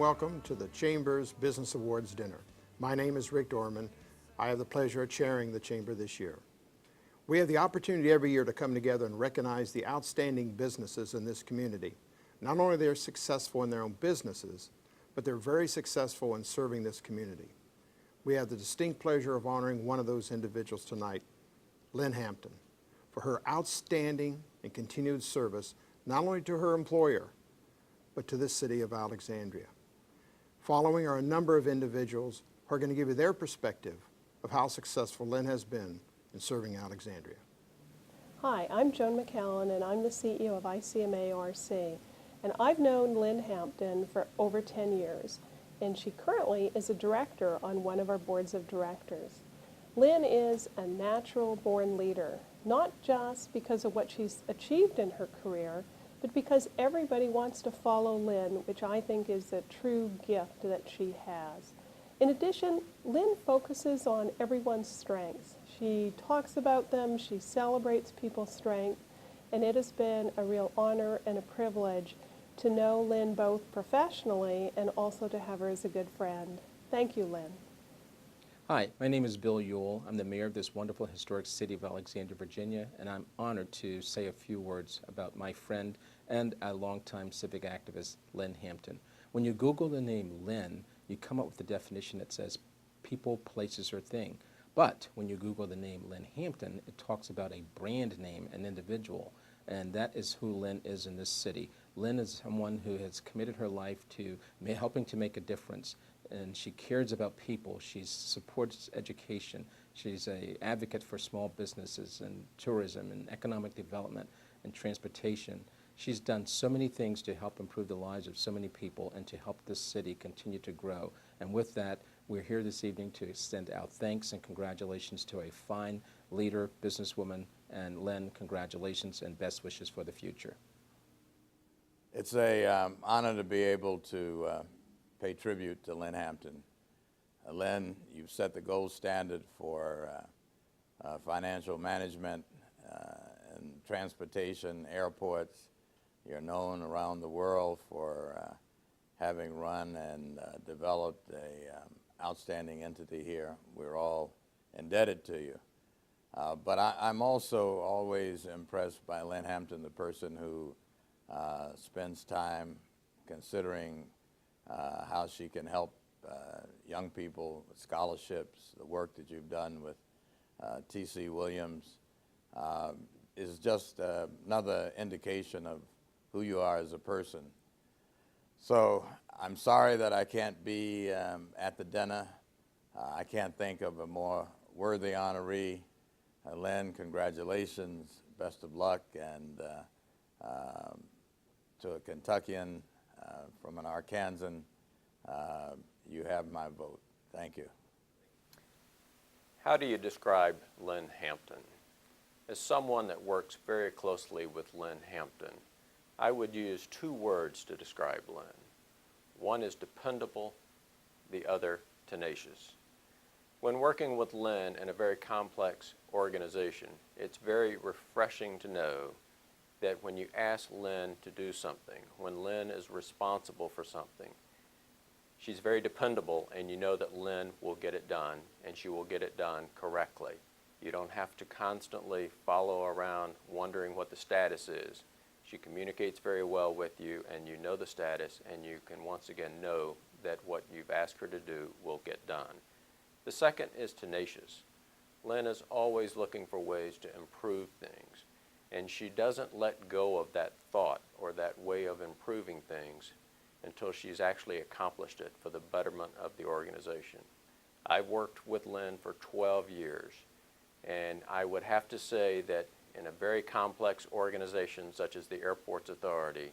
welcome to the Chamber's Business Awards Dinner. My name is Rick Dorman. I have the pleasure of chairing the Chamber this year. We have the opportunity every year to come together and recognize the outstanding businesses in this community. Not only are they successful in their own businesses, but they're very successful in serving this community. We have the distinct pleasure of honoring one of those individuals tonight, Lynn Hampton, for her outstanding and continued service, not only to her employer, but to this city of Alexandria. Following are a number of individuals who are going to give you their perspective of how successful Lynn has been in serving Alexandria. Hi, I'm Joan McCallan, and I'm the CEO of ICMA-RC. And I've known Lynn Hampton for over 10 years, and she currently is a director on one of our boards of directors. Lynn is a natural-born leader, not just because of what she's achieved in her career, but because everybody wants to follow Lynn, which I think is a true gift that she has. In addition, Lynn focuses on everyone's strengths. She talks about them, she celebrates people's strengths, and it has been a real honor and a privilege to know Lynn both professionally and also to have her as a good friend. Thank you, Lynn. Hi, my name is Bill Ewell. I'm the mayor of this wonderful historic city of Alexandria, Virginia, and I'm honored to say a few words about my friend and a longtime civic activist, Lynn Hampton. When you Google the name Lynn, you come up with a definition that says people, places, or thing. But when you Google the name Lynn Hampton, it talks about a brand name, an individual, and that is who Lynn is in this city. Lynn is someone who has committed her life to helping to make a difference, and she cares about people. She supports education. She's an advocate for small businesses and tourism and economic development and transportation. She's done so many things to help improve the lives of so many people and to help this city continue to grow. And with that, we're here this evening to extend our thanks and congratulations to a fine leader, businesswoman, and Lynn, congratulations and best wishes for the future. It's an honor to be able to pay tribute to Lynn Hampton. Lynn, you've set the gold standard for financial management and transportation, airports. You're known around the world for having run and developed an outstanding entity here. We're all indebted to you. But I'm also always impressed by Lynn Hampton, the person who spends time considering how she can help young people with scholarships. The work that you've done with T.C. Williams is just another indication of who you are as a person. So I'm sorry that I can't be at the dinner. I can't think of a more worthy honoree. Lynn, congratulations, best of luck, and to a Kentuckian from an Arkansan, you have my vote. Thank you. How do you describe Lynn Hampton? As someone that works very closely with Lynn Hampton, I would use two words to describe Lynn. One is dependable, the other tenacious. When working with Lynn in a very complex organization, it's very refreshing to know that when you ask Lynn to do something, when Lynn is responsible for something, she's very dependable, and you know that Lynn will get it done, and she will get it done correctly. You don't have to constantly follow around wondering what the status is. She communicates very well with you, and you know the status, and you can once again know that what you've asked her to do will get done. The second is tenacious. Lynn is always looking for ways to improve things, and she doesn't let go of that thought or that way of improving things until she's actually accomplished it for the betterment of the organization. I've worked with Lynn for 12 years, and I would have to say that in a very complex organization such as the Airports Authority,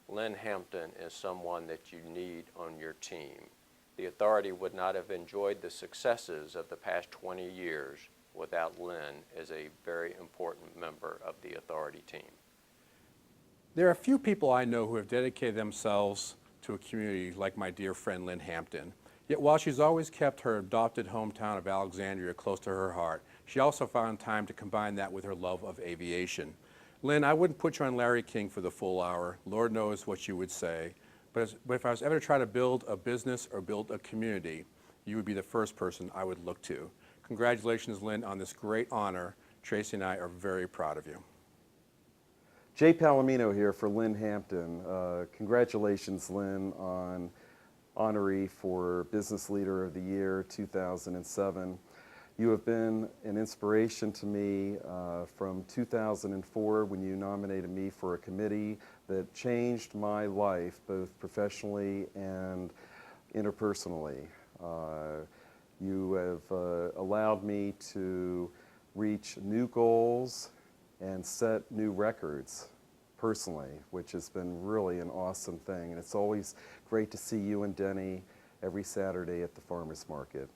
Lynn Hampton is someone that you need on your team. The authority would not have enjoyed the successes of the past 20 years without Lynn as a very important member of the authority team. There are a few people I know who have dedicated themselves to a community like my dear friend Lynn Hampton. Yet while she's always kept her adopted hometown of Alexandria close to her heart, she also found time to combine that with her love of aviation. Lynn, I wouldn't put you on Larry King for the full hour. Lord knows what you would say. But if I was ever to try to build a business or build a community, you would be the first person I would look to. Congratulations, Lynn, on this great honor. Tracy and I are very proud of you. Jay Palomino here for Lynn Hampton. Congratulations, Lynn, on honoree for Business Leader of the Year 2007. You have been an inspiration to me from 2004 when you nominated me for a committee that changed my life both professionally and interpersonally. You have allowed me to reach new goals and set new records personally, which has been really an awesome thing. And it's always great to see you and Denny every Saturday at the farmers market.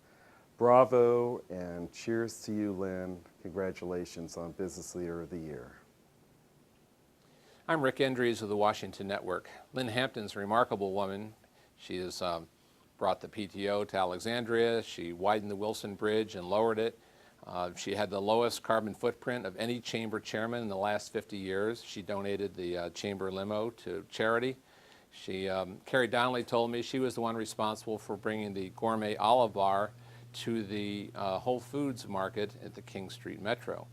Bravo and cheers to you, Lynn. Congratulations on Business Leader of the Year. I'm Rick Endres of the Washington Network. Lynn Hampton's a remarkable woman. She has brought the PTO to Alexandria. She widened the Wilson Bridge and lowered it. She had the lowest carbon footprint of any chamber chairman in the last 50 years. She donated the chamber limo to charity. Carrie Donnelly told me she was the one responsible for bringing the gourmet olive bar to the Whole Foods market at the King Street Metro.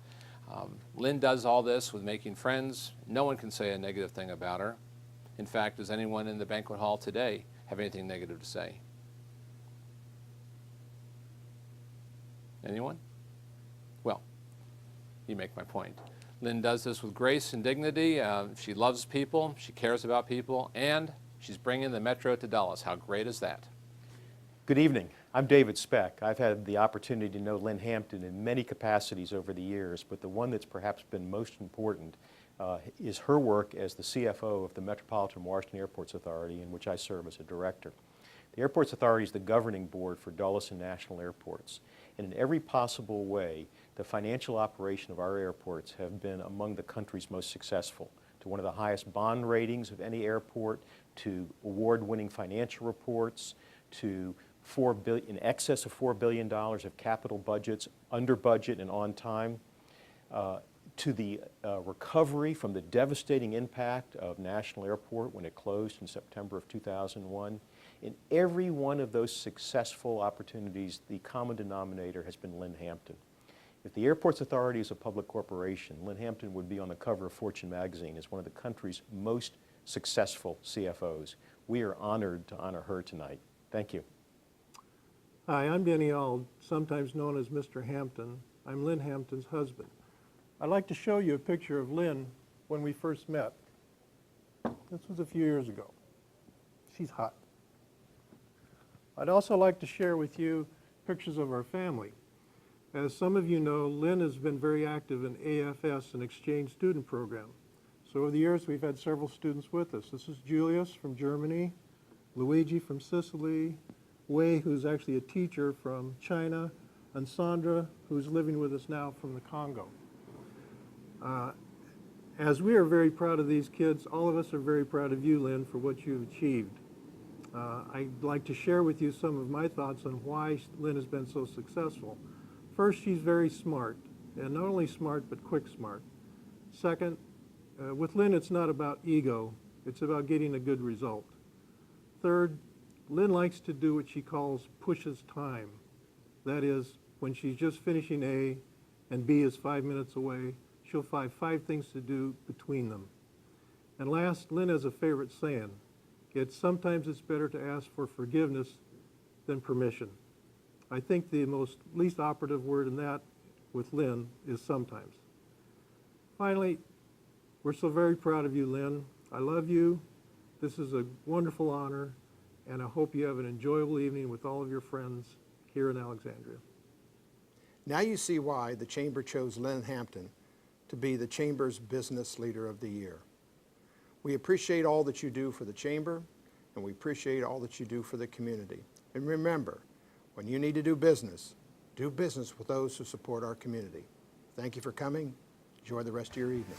Lynn does all this with making friends. No one can say a negative thing about her. In fact, does anyone in the banquet hall today have anything negative to say? Anyone? Well, you make my point. Lynn does this with grace and dignity. She loves people, she cares about people, and she's bringing the Metro to Dulles. How great is that? Good evening. I'm David Speck. I've had the opportunity to know Lynn Hampton in many capacities over the years, but the one that's perhaps been most important is her work as the CFO of the Metropolitan Washington Airports Authority, in which I serve as a director. The Airports Authority is the governing board for Dulles and National Airports, and in every possible way, the financial operation of our airports have been among the country's most successful, to one of the highest bond ratings of any airport, to award-winning financial reports, to in excess of $4 billion of capital budgets, under budget and on time, to the recovery from the devastating impact of National Airport when it closed in September of 2001. In every one of those successful opportunities, the common denominator has been Lynn Hampton. If the Airports Authority is a public corporation, Lynn Hampton would be on the cover of Fortune magazine as one of the country's most successful CFOs. We are honored to honor her tonight. Thank you. Hi, I'm Denny Auld, sometimes known as Mr. Hampton. I'm Lynn Hampton's husband. I'd like to show you a picture of Lynn when we first met. This was a few years ago. She's hot. I'd also like to share with you pictures of our family. As some of you know, Lynn has been very active in AFS, an exchange student program. So over the years, we've had several students with us. This is Julius from Germany, Luigi from Sicily, Wei, who's actually a teacher from China, and Sandra, who's living with us now from the Congo. As we are very proud of these kids, all of us are very proud of you, Lynn, for what you've achieved. I'd like to share with you some of my thoughts on why Lynn has been so successful. First, she's very smart, and not only smart, but quick smart. Second, with Lynn, it's not about ego, it's about getting a good result. Third, Lynn likes to do what she calls pushes time. That is, when she's just finishing A and B is 5 minutes away, she'll find 5 things to do between them. And last, Lynn has a favorite saying. Sometimes it's better to ask for forgiveness than permission. I think the least operative word in that with Lynn is sometimes. Finally, we're so very proud of you, Lynn. I love you. This is a wonderful honor, and I hope you have an enjoyable evening with all of your friends here in Alexandria. Now you see why the Chamber chose Lynn Hampton to be the Chamber's Business Leader of the Year. We appreciate all that you do for the Chamber, and we appreciate all that you do for the community. And remember, when you need to do business with those who support our community. Thank you for coming. Enjoy the rest of your evening.